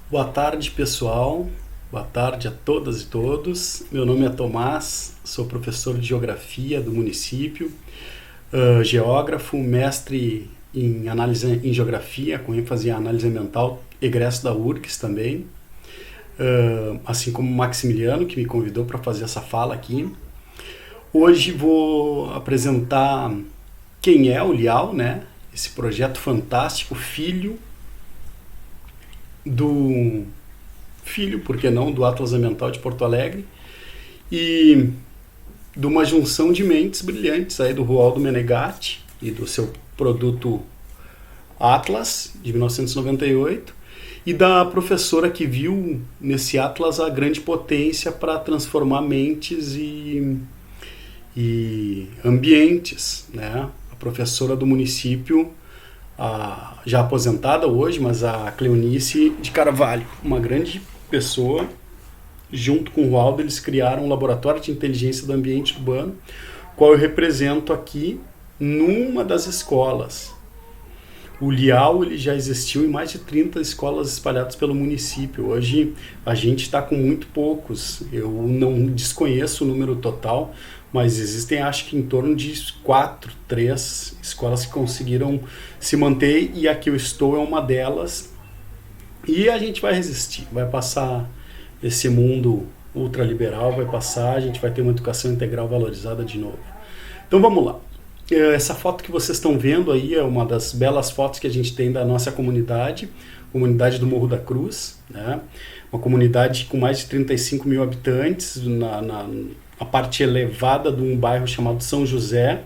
Boa tarde, pessoal. Boa tarde a todas e todos. Meu nome é Tomás, sou professor de Geografia do município, geógrafo, mestre em análise em Geografia, com ênfase em análise ambiental, egresso da URGS também, assim como o Maximiliano, que me convidou para fazer essa fala aqui. Hoje vou apresentar quem é o LIAO, né? Esse projeto fantástico, do filho, por que não, do Atlas Ambiental de Porto Alegre, e de uma junção de mentes brilhantes aí do Roaldo Menegatti e do seu produto Atlas, de 1998, e da professora que viu nesse Atlas a grande potência para transformar mentes e ambientes, né? A professora do município, já aposentada hoje, mas a Cleonice de Carvalho, uma grande pessoa. Junto com o Roaldo, eles criaram um laboratório de inteligência do ambiente urbano, qual eu represento aqui numa das escolas. O LIAO ele já existiu em mais de 30 escolas espalhadas pelo município. Hoje a gente está com muito poucos. Eu não desconheço o número total, mas existem acho que em torno de 3 escolas que conseguiram se manter, e a que eu estou é uma delas. E a gente vai resistir, vai passar esse mundo ultraliberal, vai passar, a gente vai ter uma educação integral valorizada de novo. Então vamos lá. Essa foto que vocês estão vendo aí é uma das belas fotos que a gente tem da nossa comunidade do Morro da Cruz, né? Uma comunidade com mais de 35 mil habitantes, na parte elevada de um bairro chamado São José,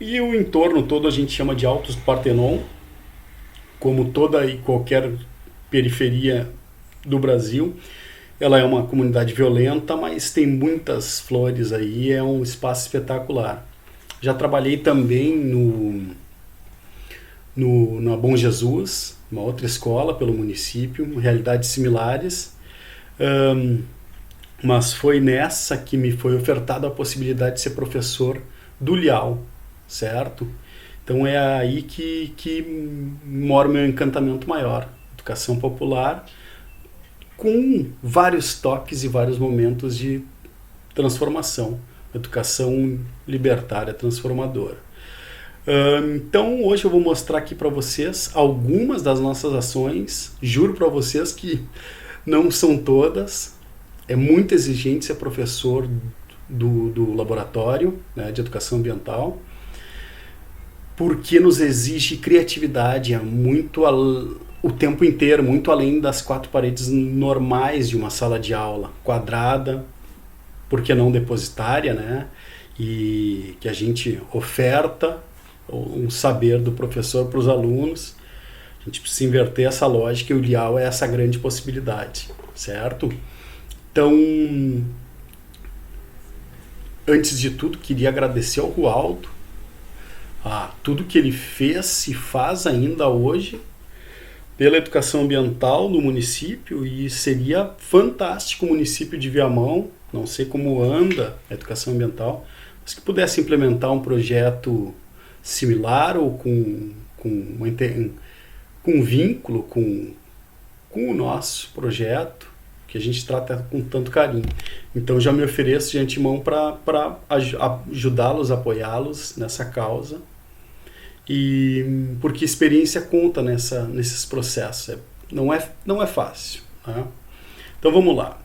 e o entorno todo a gente chama de Altos do Partenon, como toda e qualquer periferia do Brasil. Ela é uma comunidade violenta, mas tem muitas flores aí, é um espaço espetacular. Já trabalhei também na Bom Jesus, uma outra escola pelo município, realidades similares, mas foi nessa que me foi ofertada a possibilidade de ser professor do LIAO, certo? Então é aí que mora o meu encantamento maior. Educação popular, com vários toques e vários momentos de transformação. Educação libertária, transformadora. Então hoje eu vou mostrar aqui para vocês algumas das nossas ações. Juro para vocês que não são todas. É muito exigente ser professor do laboratório, né, de educação ambiental, porque nos exige criatividade, o tempo inteiro, muito além das 4 paredes normais de uma sala de aula, quadrada, por que não depositária, né? E que a gente oferta um saber do professor para os alunos. A gente precisa inverter essa lógica, e o LIAO é essa grande possibilidade, certo? Então, antes de tudo, queria agradecer ao Roaldo, a tudo que ele fez e faz ainda hoje pela educação ambiental no município, e seria fantástico o município de Viamão, não sei como anda a educação ambiental, mas que pudesse implementar um projeto similar ou com vínculo com o nosso projeto, que a gente trata com tanto carinho. Então já me ofereço de antemão para ajudá-los, apoiá-los nessa causa, e porque experiência conta nesses processos. Não é fácil, né? Então vamos lá.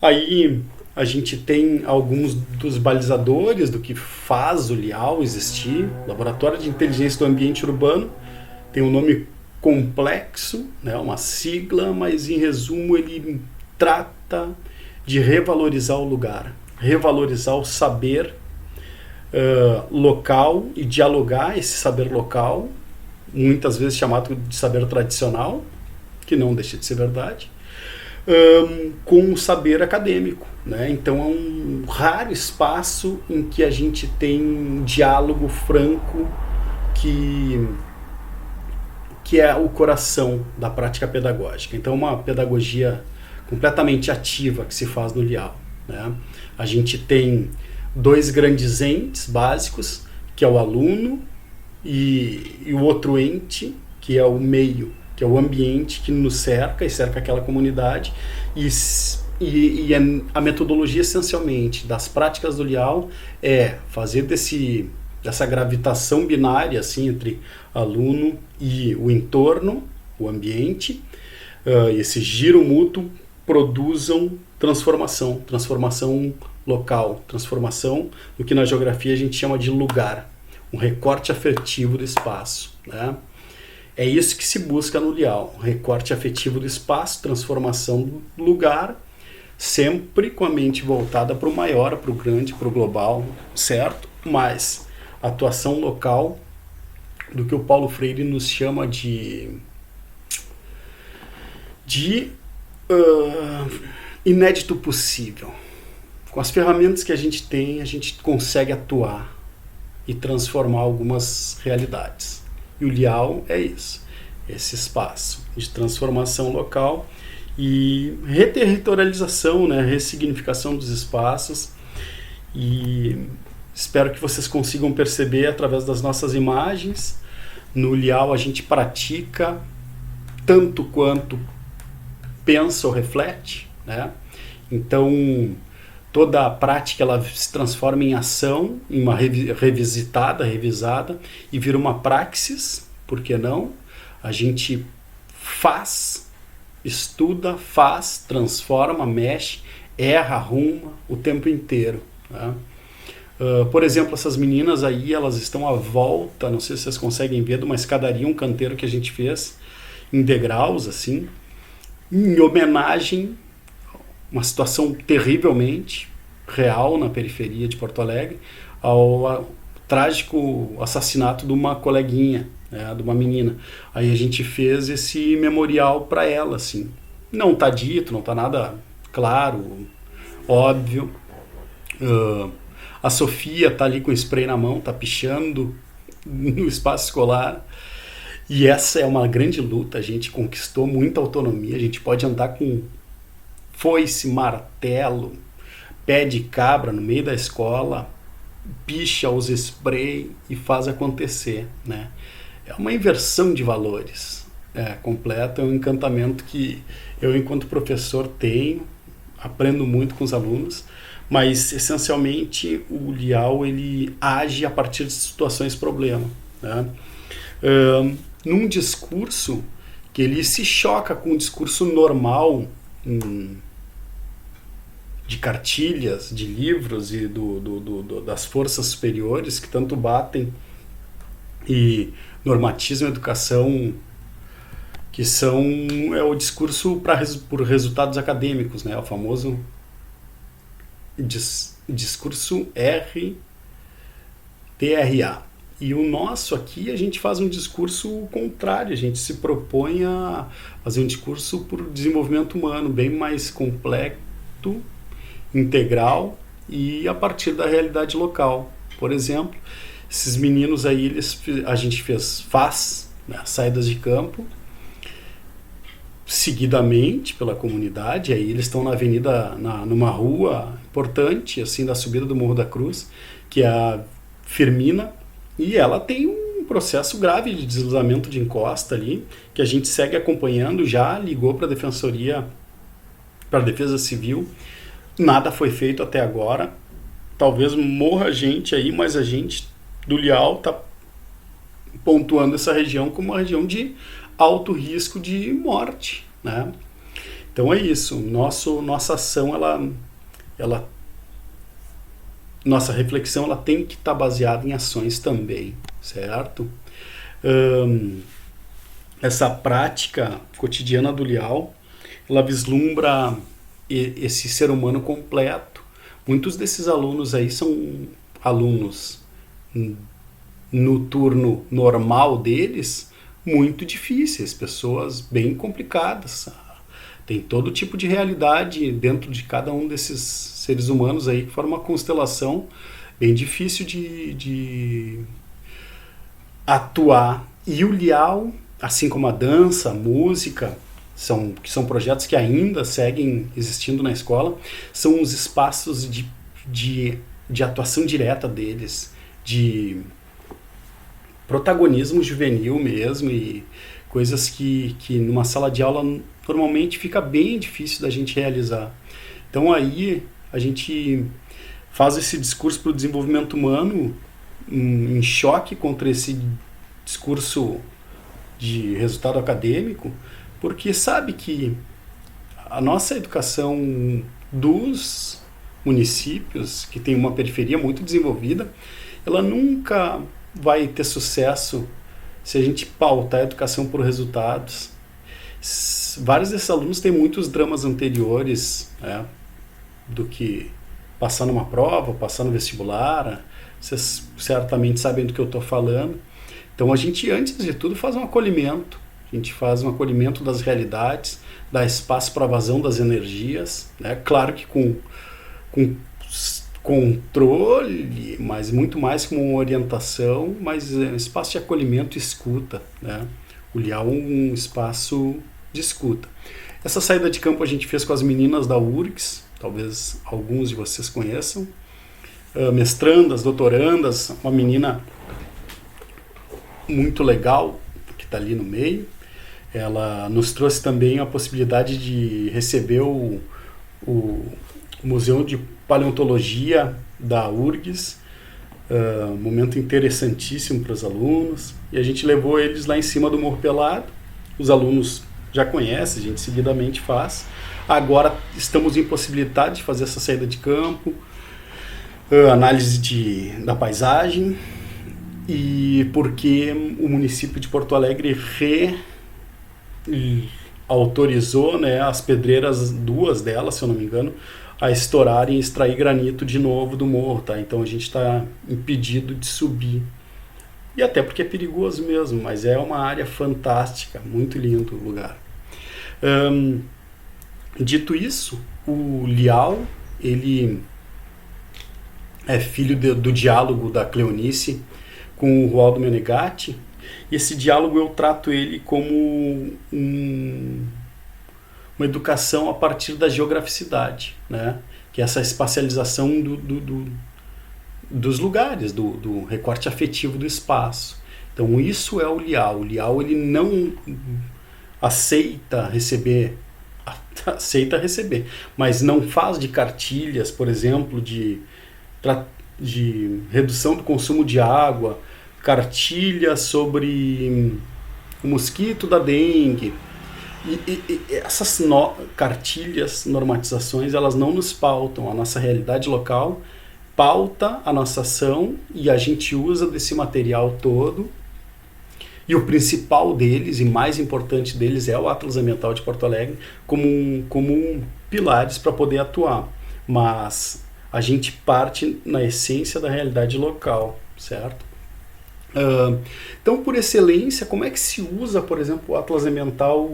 Aí a gente tem alguns dos balizadores do que faz o LIAO existir. Laboratório de Inteligência do Ambiente Urbano tem um nome complexo, né, uma sigla, mas em resumo ele trata de revalorizar o lugar, revalorizar o saber local e dialogar esse saber local, muitas vezes chamado de saber tradicional, que não deixa de ser verdade, com o saber acadêmico, né? Então é um raro espaço em que a gente tem um diálogo franco que é o coração da prática pedagógica. Então uma pedagogia completamente ativa que se faz no LIAO, né? A gente tem 2 grandes entes básicos, que é o aluno e o outro ente, que é o meio, que é o ambiente que nos cerca e cerca aquela comunidade, e a metodologia essencialmente das práticas do Liao é fazer dessa gravitação binária assim, entre aluno e o entorno, o ambiente, esse giro mútuo produzam transformação local, transformação do que na geografia a gente chama de lugar, um recorte afetivo do espaço, né? É isso que se busca no Liao, um recorte afetivo do espaço, transformação do lugar, sempre com a mente voltada para o maior, para o grande, para o global, certo? Mas atuação local do que o Paulo Freire nos chama de inédito possível. Com as ferramentas que a gente tem, a gente consegue atuar e transformar algumas realidades. E o Liao é isso, esse espaço de transformação local e reterritorialização, né, ressignificação dos espaços. E espero que vocês consigam perceber através das nossas imagens. No Liao a gente pratica tanto quanto pensa ou reflete, né? Então toda a prática ela se transforma em ação, em uma revisada e vira uma praxis, por que não? A gente faz, estuda, faz, transforma, mexe, erra, arruma o tempo inteiro, né? Por exemplo, essas meninas aí, elas estão à volta, não sei se vocês conseguem ver, de uma escadaria, um canteiro que a gente fez em degraus, assim, em homenagem uma situação terrivelmente real na periferia de Porto Alegre, ao trágico assassinato de uma coleguinha, né, de uma menina. Aí a gente fez esse memorial para ela, assim. Não está dito, não está nada claro, óbvio. A Sofia está ali com o spray na mão, está pichando no espaço escolar. E essa é uma grande luta, a gente conquistou muita autonomia, a gente pode andar com foice, martelo, pé de cabra no meio da escola, picha, usa spray e faz acontecer, né? É uma inversão de valores completa, é um encantamento que eu, enquanto professor, tenho, aprendo muito com os alunos, mas essencialmente o Liao ele age a partir de situações problema, né? Num discurso que ele se choca com um discurso normal de cartilhas, de livros e das forças superiores que tanto batem e normatizam a educação, que é o discurso por resultados acadêmicos, né? O famoso discurso RTRA. E o nosso aqui, a gente faz um discurso contrário, a gente se propõe a fazer um discurso por desenvolvimento humano, bem mais complexo, integral e a partir da realidade local. Por exemplo, esses meninos aí, a gente faz né, saídas de campo, seguidamente pela comunidade, aí eles estão na avenida, numa rua importante, assim, da subida do Morro da Cruz, que é a Firmina, e ela tem um processo grave de deslizamento de encosta ali, que a gente segue acompanhando, já ligou para a Defensoria, para a Defesa Civil, nada foi feito até agora, talvez morra gente aí, mas a gente do Liao está pontuando essa região como uma região de alto risco de morte, né? Então é isso, nossa ação, nossa reflexão ela tem que estar baseada em ações também, certo? Essa prática cotidiana do Liao, ela vislumbra esse ser humano completo. Muitos desses alunos aí são alunos no turno normal deles, muito difíceis, pessoas bem complicadas. Tem todo tipo de realidade dentro de cada um desses seres humanos aí, que forma uma constelação bem difícil de atuar. E o Liao, assim como a dança, a música, que são projetos que ainda seguem existindo na escola, são os espaços de atuação direta deles, de protagonismo juvenil mesmo, e coisas que numa sala de aula normalmente fica bem difícil da gente realizar. Então aí a gente faz esse discurso para o desenvolvimento humano em choque contra esse discurso de resultado acadêmico, porque sabe que a nossa educação dos municípios, que tem uma periferia muito desenvolvida, ela nunca vai ter sucesso se a gente pautar a educação por resultados. Vários desses alunos têm muitos dramas anteriores, né, do que passar numa prova, passar no vestibular. Vocês certamente sabem do que eu estou falando. Então a gente, antes de tudo, faz um acolhimento. A gente faz um acolhimento das realidades, dá espaço para a vazão das energias, né? Claro que com controle, mas muito mais com uma orientação, mas espaço de acolhimento e escuta, né? O Lial é um espaço de escuta. Essa saída de campo a gente fez com as meninas da URGS, talvez alguns de vocês conheçam, mestrandas, doutorandas, uma menina muito legal que está ali no meio. Ela nos trouxe também a possibilidade de receber o Museu de Paleontologia da URGS, momento interessantíssimo para os alunos, e a gente levou eles lá em cima do Morro Pelado. Os alunos já conhecem, a gente seguidamente faz. Agora estamos impossibilitados de fazer essa saída de campo, análise da paisagem, e porque o município de Porto Alegre autorizou, né, as pedreiras, duas delas, se eu não me engano, a estourarem e extrair granito de novo do morro, tá? Então a gente está impedido de subir. E até porque é perigoso mesmo, mas é uma área fantástica, muito lindo o lugar. Dito isso, o Lial, ele é filho do diálogo da Cleonice com o Rualdo Menegatti, e esse diálogo eu trato ele como uma educação a partir da geograficidade, né? Que é essa espacialização dos lugares, do recorte afetivo do espaço. Então isso é o Lial. O Lial, ele não aceita receber, mas não faz de cartilhas, por exemplo, de redução do consumo de água, cartilhas sobre o mosquito da dengue. E essas cartilhas, normatizações, elas não nos pautam. A nossa realidade local pauta a nossa ação e a gente usa desse material todo. E o principal deles e mais importante deles é o Atlas Ambiental de Porto Alegre como pilares para poder atuar. Mas a gente parte na essência da realidade local, certo? Então, por excelência, como é que se usa, por exemplo, o Atlas Ambiental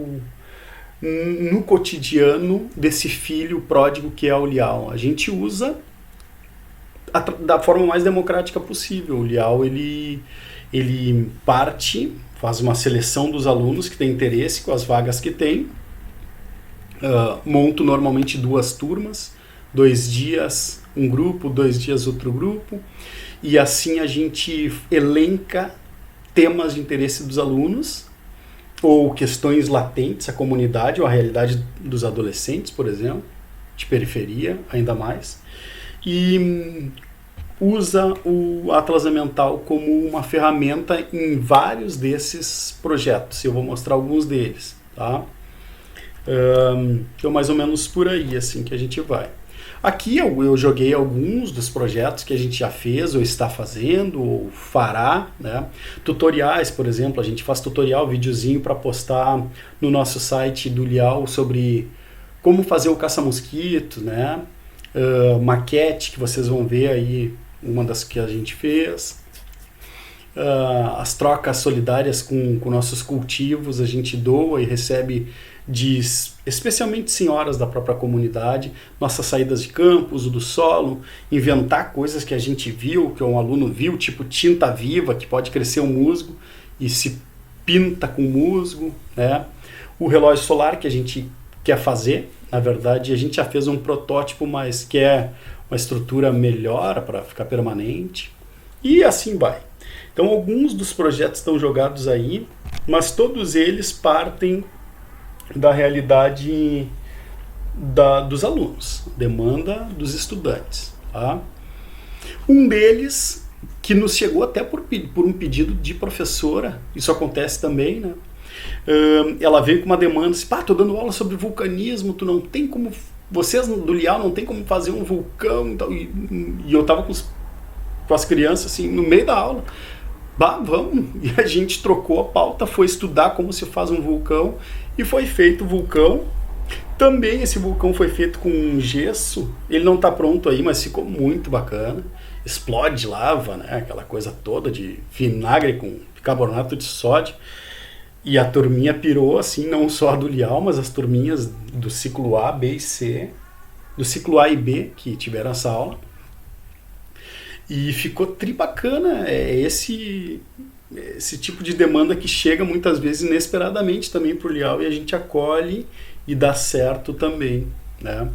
no cotidiano desse filho pródigo que é o Lial? A gente usa da forma mais democrática possível. O Lial, ele faz uma seleção dos alunos que têm interesse com as vagas que tem, monto normalmente 2 turmas, 2 dias um grupo, 2 dias outro grupo, e assim a gente elenca temas de interesse dos alunos, ou questões latentes, a comunidade ou a realidade dos adolescentes, por exemplo, de periferia ainda mais, e usa o Atlas Ambiental como uma ferramenta em vários desses projetos. Eu vou mostrar alguns deles, tá? Então mais ou menos por aí assim que a gente vai. Aqui eu joguei alguns dos projetos que a gente já fez, ou está fazendo, ou fará, né? Tutoriais, por exemplo, a gente faz tutorial, videozinho para postar no nosso site do Lial sobre como fazer o caça-mosquito, né? Maquete, que vocês vão ver aí, uma das que a gente fez. As trocas solidárias com nossos cultivos, a gente doa e recebe especialmente senhoras da própria comunidade, nossas saídas de campo, uso do solo, inventar coisas que a gente viu, que um aluno viu, tipo tinta viva, que pode crescer um musgo e se pinta com musgo, né? O relógio solar que a gente quer fazer, na verdade a gente já fez um protótipo, mas quer uma estrutura melhor para ficar permanente, e assim vai. Então alguns dos projetos estão jogados aí mas todos eles partem da realidade dos alunos, demanda dos estudantes. Tá? Um deles, que nos chegou até por um pedido de professora, isso acontece também, né? Ela veio com uma demanda, assim, tô dando aula sobre vulcanismo, tu não tem como, vocês do Lial não tem como fazer um vulcão, e eu tava com as crianças assim, no meio da aula, vamos, e a gente trocou a pauta, foi estudar como se faz um vulcão, e foi feito o vulcão. Também esse vulcão foi feito com gesso, ele não está pronto aí, mas ficou muito bacana, explode lava, né? Aquela coisa toda de vinagre com carbonato de sódio, e a turminha pirou, assim, não só a do Lial, mas as turminhas do ciclo A, B e C, do ciclo A e B, que tiveram essa aula, e ficou tri bacana. É esse tipo de demanda que chega muitas vezes inesperadamente também para o Lial, e a gente acolhe e dá certo também, né?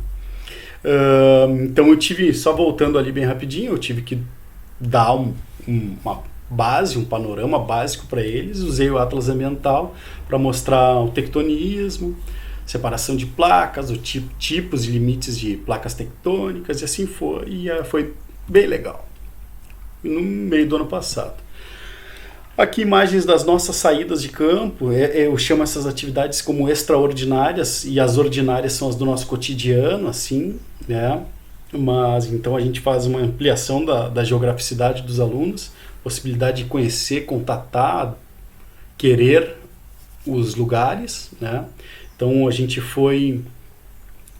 Então eu tive, só voltando ali bem rapidinho, eu tive que dar uma base, um panorama básico para eles. Usei o Atlas Ambiental para mostrar o tectonismo, separação de placas, os tipos e limites de placas tectônicas, e assim foi, e foi bem legal, no meio do ano passado. Aqui imagens das nossas saídas de campo. Eu chamo essas atividades como extraordinárias, e as ordinárias são as do nosso cotidiano, assim, né? Mas então a gente faz uma ampliação da geograficidade dos alunos, possibilidade de conhecer, contatar, querer os lugares, né? Então a gente foi,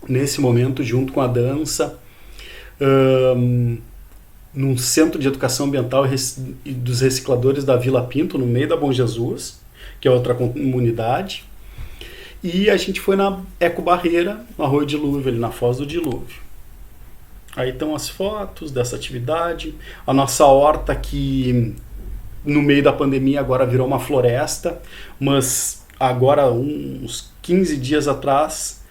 nesse momento, junto com a dança, num centro de educação ambiental e dos recicladores da Vila Pinto, no meio da Bom Jesus, que é outra comunidade, e a gente foi na Eco Barreira, no Arroio Dilúvio, ali na Foz do Dilúvio. Aí estão as fotos dessa atividade, a nossa horta, que no meio da pandemia agora virou uma floresta, mas agora uns 15 dias atrás,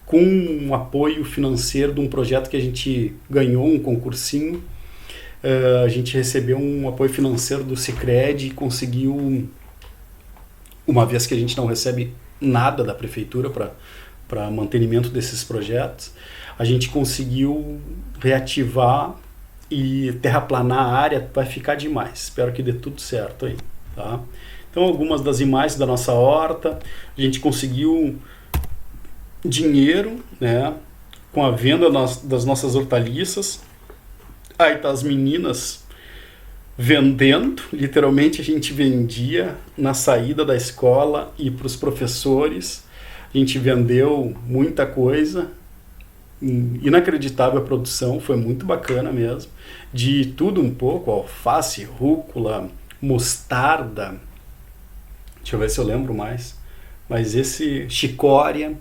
com um apoio financeiro de um projeto que a gente ganhou, um concursinho, a gente recebeu um apoio financeiro do Sicredi e conseguiu, uma vez que a gente não recebe nada da prefeitura para mantenimento desses projetos, a gente conseguiu reativar e terraplanar a área. Vai ficar demais, espero que dê tudo certo aí, tá? Então algumas das imagens da nossa horta, a gente conseguiu dinheiro, né, com a venda das nossas hortaliças. Aí tá as meninas vendendo, literalmente a gente vendia na saída da escola e para os professores. A gente vendeu muita coisa, inacreditável a produção, foi muito bacana mesmo, de tudo um pouco, alface, rúcula, mostarda, deixa eu ver se eu lembro mais, mas esse, chicória,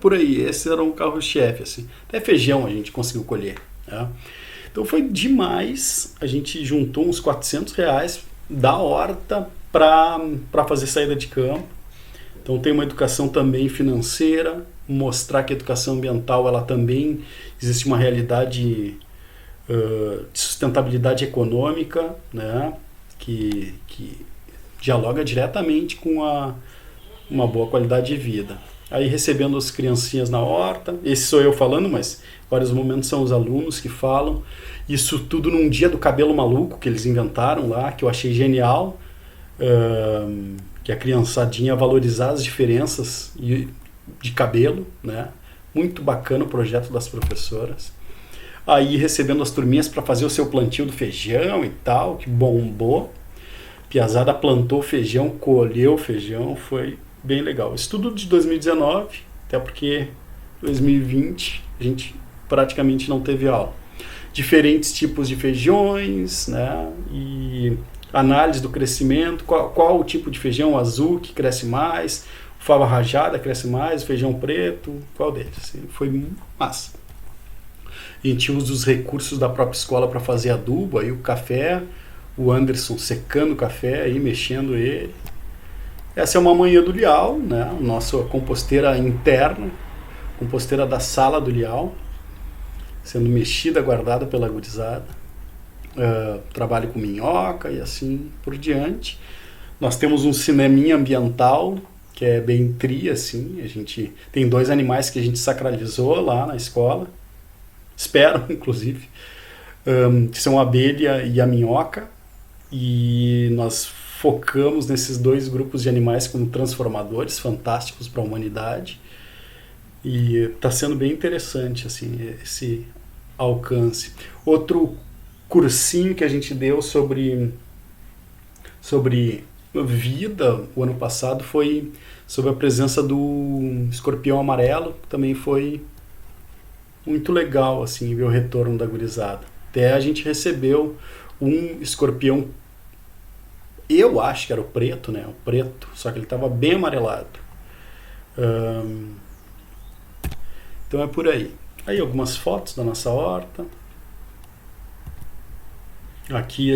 por aí, esse era um carro-chefe, assim. Até feijão a gente conseguiu colher, né? Então foi demais, a gente juntou uns R$400 da horta para fazer saída de campo. Então tem uma educação também financeira, mostrar que a educação ambiental, ela também existe uma realidade de sustentabilidade econômica, né, que dialoga diretamente com uma boa qualidade de vida. Aí recebendo as criancinhas na horta, esse sou eu falando, mas vários momentos são os alunos que falam. Isso tudo num dia do cabelo maluco que eles inventaram lá, que eu achei genial, que a criançadinha valorizar as diferenças de cabelo, né? Muito bacana o projeto das professoras. Aí recebendo as turminhas para fazer o seu plantio do feijão e tal, que bombou. Piazada plantou feijão, colheu feijão, foi bem legal. Isso tudo de 2019, até porque 2020 a gente praticamente não teve aula. Diferentes tipos de feijões, né? E análise do crescimento, qual o tipo de feijão azul que cresce mais, fava rajada cresce mais, feijão preto, qual deles? Foi massa. A gente usa os recursos da própria escola para fazer adubo, aí o café, o Anderson secando o café, aí mexendo ele. Essa é uma manhã do Lial, né? Nossa composteira interna, composteira da sala do Lial, sendo mexida, guardada pela gurizada. Trabalho com minhoca e assim por diante. Nós temos um cineminha ambiental, que é bem tri, assim. A gente tem 2 animais que a gente sacralizou lá na escola. Espero, inclusive. Que são a abelha e a minhoca. E nós focamos nesses 2 grupos de animais como transformadores fantásticos para a humanidade. E está sendo bem interessante assim, esse alcance. Outro cursinho que a gente deu sobre vida o ano passado foi sobre a presença do escorpião amarelo, que também foi muito legal assim, ver o retorno da gurizada. Até a gente recebeu um escorpião, eu acho que era o preto, né? O preto, só que ele estava bem amarelado. Então é por aí. Aí algumas fotos da nossa horta. Aqui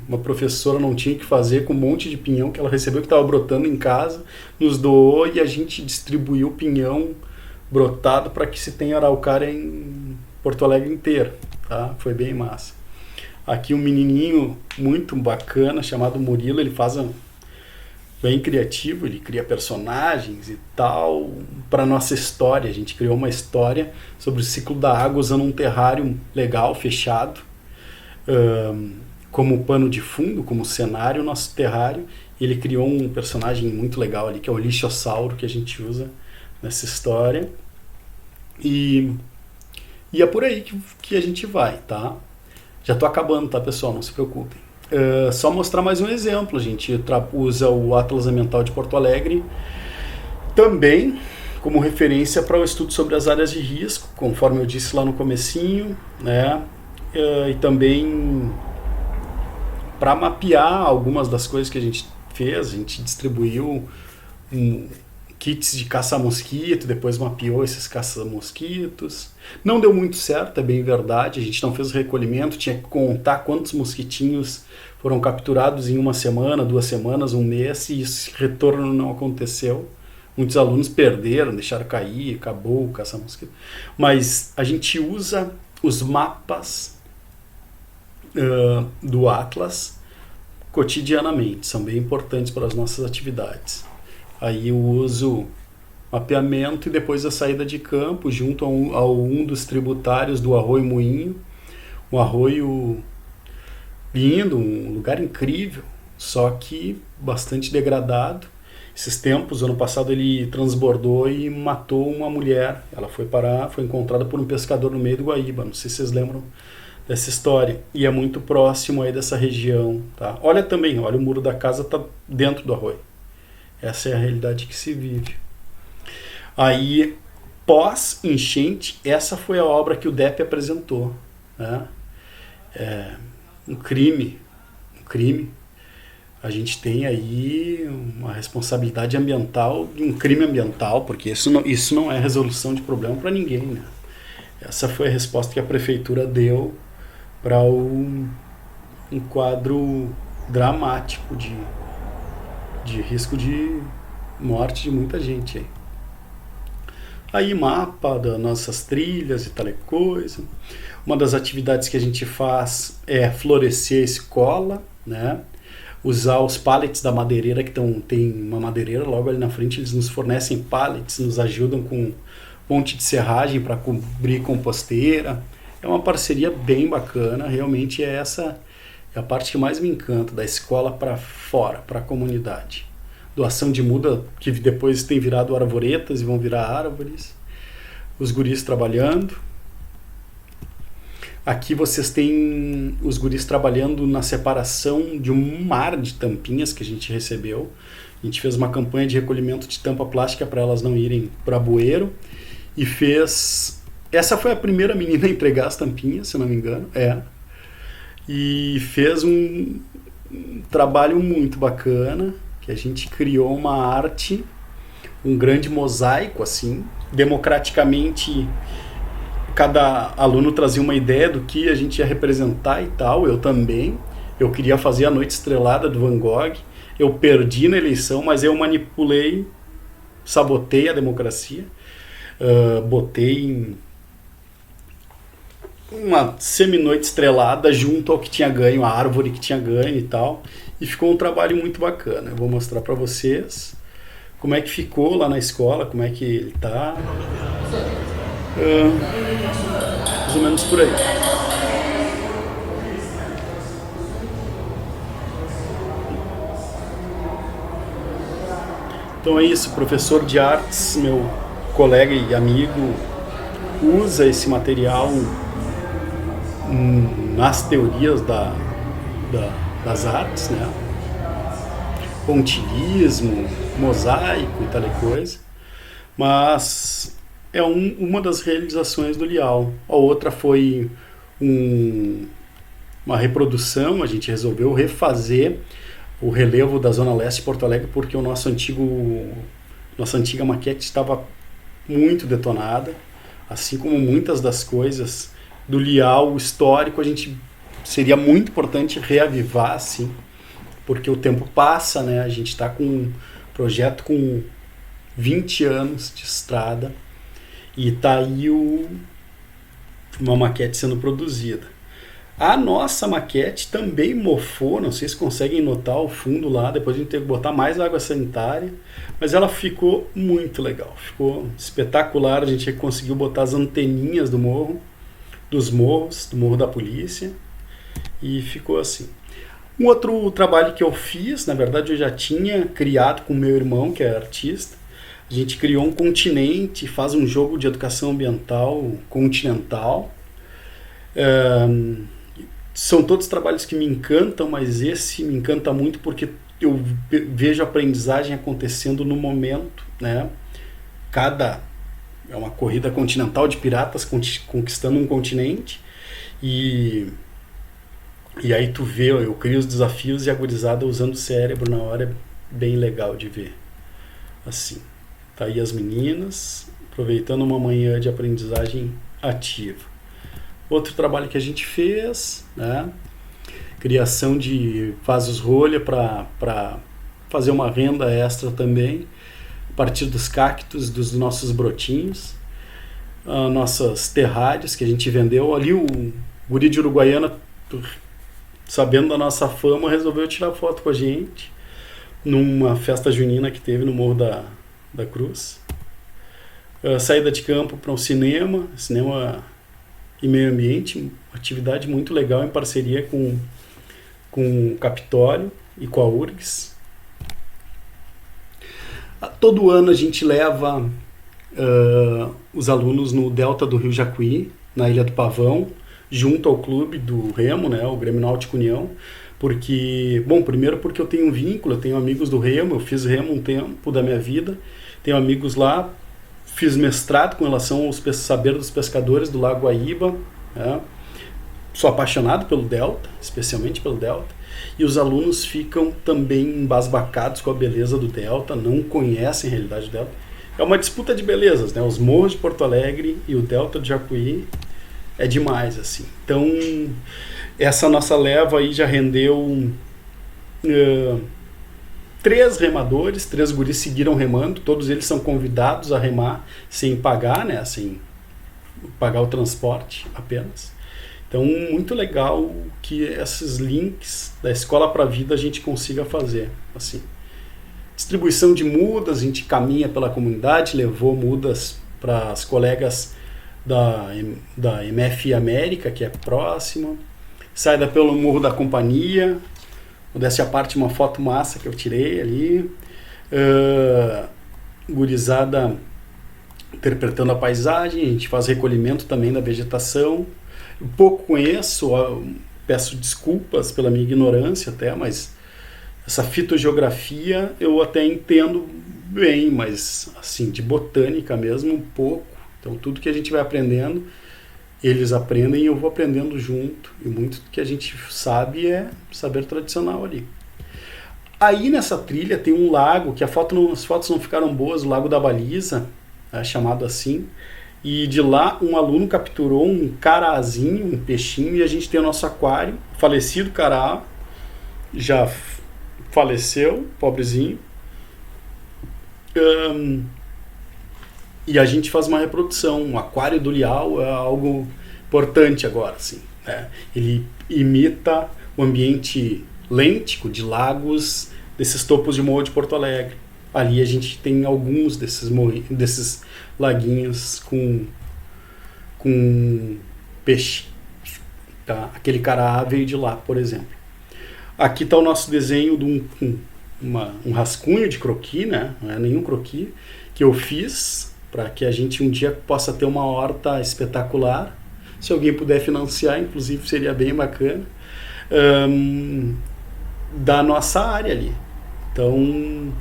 uma professora não tinha o que fazer com um monte de pinhão que ela recebeu que estava brotando em casa, nos doou e a gente distribuiu o pinhão brotado para que se tenha araucária em Porto Alegre inteiro, tá? Foi bem massa. Aqui um menininho muito bacana chamado Murilo, ele bem criativo, ele cria personagens e tal para nossa história. A gente criou uma história sobre o ciclo da água usando um terrário legal, fechado, como pano de fundo, como cenário, nosso terrário. Ele criou um personagem muito legal ali, que é o lixossauro, que a gente usa nessa história. E é por aí que a gente vai, tá? Já tô acabando, tá, pessoal? Não se preocupem. Só mostrar mais um exemplo. A gente usa o Atlas Ambiental de Porto Alegre também como referência para o estudo sobre as áreas de risco, conforme eu disse lá no comecinho, né? E também para mapear algumas das coisas que a gente fez. A gente distribuiu kits de caça-mosquito, depois mapeou esses caça-mosquitos. Não deu muito certo, é bem verdade, a gente não fez o recolhimento, tinha que contar quantos mosquitinhos foram capturados em 1 semana, 2 semanas, 1 mês, e esse retorno não aconteceu. Muitos alunos perderam, deixaram cair, acabou o caça-mosquito. Mas a gente usa os mapas do Atlas cotidianamente, são bem importantes para as nossas atividades. Aí eu uso mapeamento e depois a saída de campo junto a um dos tributários do Arroio Moinho. Um arroio lindo, um lugar incrível, só que bastante degradado. Esses tempos, ano passado, ele transbordou e matou uma mulher. Ela foi encontrada por um pescador no meio do Guaíba. Não sei se vocês lembram dessa história. E é muito próximo aí dessa região, tá? Olha o muro da casa está dentro do arroio. Essa é a realidade que se vive. Aí, pós-enchente, essa foi a obra que o DEP apresentou, né? Um crime. A gente tem aí uma responsabilidade ambiental de um crime ambiental, porque isso não é resolução de problema para ninguém, né? Essa foi a resposta que a prefeitura deu para um quadro dramático de risco de morte de muita gente aí. Aí mapa das nossas trilhas e tal e coisa. Uma das atividades que a gente faz é florescer a escola, né? Usar os pallets da madeireira, que tem uma madeireira logo ali na frente, eles nos fornecem pallets, nos ajudam com ponte de serragem para cobrir composteira. É uma parceria bem bacana, realmente essa é a parte que mais me encanta, da escola para fora, para a comunidade. Doação de muda, que depois tem virado arvoretas e vão virar árvores. Os guris trabalhando. Aqui vocês têm os guris trabalhando na separação de um mar de tampinhas que a gente recebeu. A gente fez uma campanha de recolhimento de tampa plástica para elas não irem para bueiro. E essa foi a primeira menina a entregar as tampinhas, se eu não me engano. E fez um trabalho muito bacana, que a gente criou uma arte, um grande mosaico, assim, democraticamente. Cada aluno trazia uma ideia do que a gente ia representar e tal, eu também. Eu queria fazer a Noite Estrelada do Van Gogh, eu perdi na eleição, mas eu manipulei, sabotei a democracia, botei uma semi-noite estrelada junto ao que tinha ganho, a árvore que tinha ganho e tal. E ficou um trabalho muito bacana. Eu vou mostrar para vocês como é que ficou lá na escola, como é que ele tá. Mais ou menos por aí. Então é isso, professor de artes, meu colega e amigo, usa esse material nas teorias das artes, né? Pontilhismo, mosaico e tal coisa, mas é uma das realizações do Lial. A outra foi uma reprodução, a gente resolveu refazer o relevo da Zona Leste de Porto Alegre porque nossa antiga maquete estava muito detonada, assim como muitas das coisas do Lial histórico. A gente seria muito importante reavivar, assim, porque o tempo passa, né? A gente está com um projeto com 20 anos de estrada e está aí uma maquete sendo produzida. A nossa maquete também mofou, não sei se conseguem notar o fundo lá, depois a gente teve que botar mais água sanitária, mas ela ficou muito legal, ficou espetacular. A gente conseguiu botar as anteninhas do morro da polícia, e ficou assim. Um outro trabalho que eu fiz, na verdade eu já tinha criado com meu irmão, que é artista. A gente criou um continente, faz um jogo de educação ambiental continental. São todos trabalhos que me encantam, mas esse me encanta muito porque eu vejo a aprendizagem acontecendo no momento, né? É uma corrida continental de piratas conquistando um continente, e aí tu vê, eu crio os desafios e a gurizada usando o cérebro na hora, é bem legal de ver. Assim, tá aí as meninas aproveitando uma manhã de aprendizagem ativa. Outro trabalho que a gente fez, né? Criação de vasos rolha para fazer uma renda extra também, a partir dos cactos, dos nossos brotinhos, nossas terrários que a gente vendeu. Ali o guri de Uruguaiana, sabendo da nossa fama, resolveu tirar foto com a gente numa festa junina que teve no Morro da Cruz. Saída de campo para um cinema e meio ambiente, uma atividade muito legal em parceria com o Capitólio e com a URGS. Todo ano a gente leva os alunos no delta do Rio Jacuí, na Ilha do Pavão, junto ao clube do Remo, né, o Grêmio Náutico União, primeiro porque eu tenho um vínculo, eu tenho amigos do Remo, eu fiz Remo um tempo da minha vida, tenho amigos lá. Fiz mestrado com relação aos saberes dos pescadores do Lago Guaíba, né? Sou apaixonado pelo Delta, especialmente pelo Delta, e os alunos ficam também embasbacados com a beleza do Delta, não conhecem a realidade do Delta. É uma disputa de belezas, né? Os morros de Porto Alegre e o Delta de Jacuí é demais, assim. Então, essa nossa leva aí já rendeu 3 remadores, 3 guris seguiram remando, todos eles são convidados a remar sem pagar, né, sem pagar o transporte apenas. Então, muito legal que esses links da escola para a vida a gente consiga fazer, assim. Distribuição de mudas, a gente caminha pela comunidade, levou mudas para as colegas da MF América, que é próxima. Saída pelo Morro da Companhia, modéstia à parte, uma foto massa que eu tirei ali. Gurizada interpretando a paisagem, a gente faz recolhimento também da vegetação. Eu pouco conheço, peço desculpas pela minha ignorância até, mas essa fitogeografia eu até entendo bem, mas assim, de botânica mesmo, um pouco. Então tudo que a gente vai aprendendo, eles aprendem e eu vou aprendendo junto. E muito do que a gente sabe é saber tradicional ali. Aí nessa trilha tem um lago, que as fotos não ficaram boas, o Lago da Baliza, chamado assim. E de lá um aluno capturou um carazinho, um peixinho, e a gente tem o nosso aquário, falecido cará, já faleceu, pobrezinho. E a gente faz uma reprodução. O aquário do Lial é algo importante agora, assim, né? Ele imita o ambiente lêntico de lagos, desses topos de morro de Porto Alegre. Ali a gente tem alguns desses laguinhos com peixe. Tá? Aquele cará veio de lá, por exemplo. Aqui está o nosso desenho de um rascunho de croquis, né? Não é nenhum croquis, que eu fiz para que a gente um dia possa ter uma horta espetacular. Se alguém puder financiar, inclusive, seria bem bacana. Da nossa área ali. Então,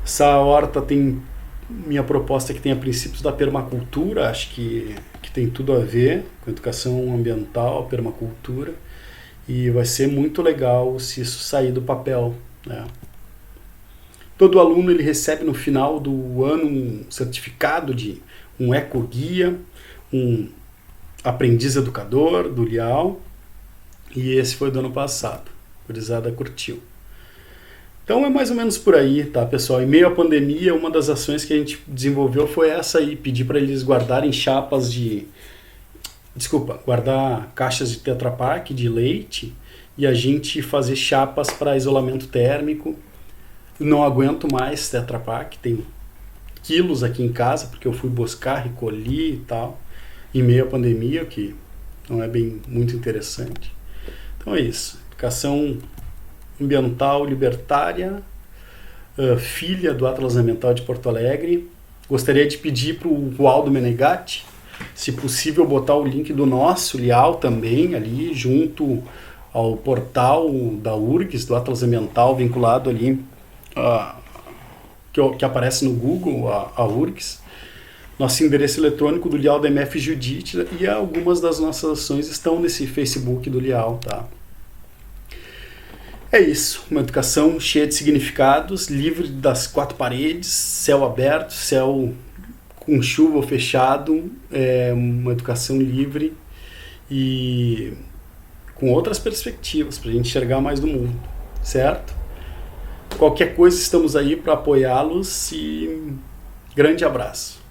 essa horta tem... Minha proposta é que tenha princípios da permacultura, acho que tem tudo a ver com educação ambiental, permacultura, e vai ser muito legal se isso sair do papel, né? Todo aluno ele recebe no final do ano um certificado de um ecoguia, um aprendiz educador do Lial, e esse foi do ano passado. A gurizada curtiu. Então é mais ou menos por aí, tá, pessoal? Em meio à pandemia, uma das ações que a gente desenvolveu foi essa aí, pedir para eles guardarem guardar caixas de Tetra Pak de leite e a gente fazer chapas para isolamento térmico. Não aguento mais Tetra Pak, tem quilos aqui em casa, porque eu fui buscar, recolhi e tal, em meio à pandemia, que não é bem muito interessante. Então é isso, educação ambiental libertária, filha do Atlas Ambiental de Porto Alegre. Gostaria de pedir para o Aldo Menegatti, se possível, botar o link do nosso Lial também ali, junto ao portal da URGS, do Atlas Ambiental, vinculado ali, que aparece no Google, a URGS. Nosso endereço eletrônico do Lial da MF Judite, e algumas das nossas ações estão nesse Facebook do Lial, tá? É isso, uma educação cheia de significados, livre das quatro paredes, céu aberto, céu com chuva ou fechado, uma educação livre e com outras perspectivas, para a gente enxergar mais do mundo, certo? Qualquer coisa, estamos aí para apoiá-los e grande abraço.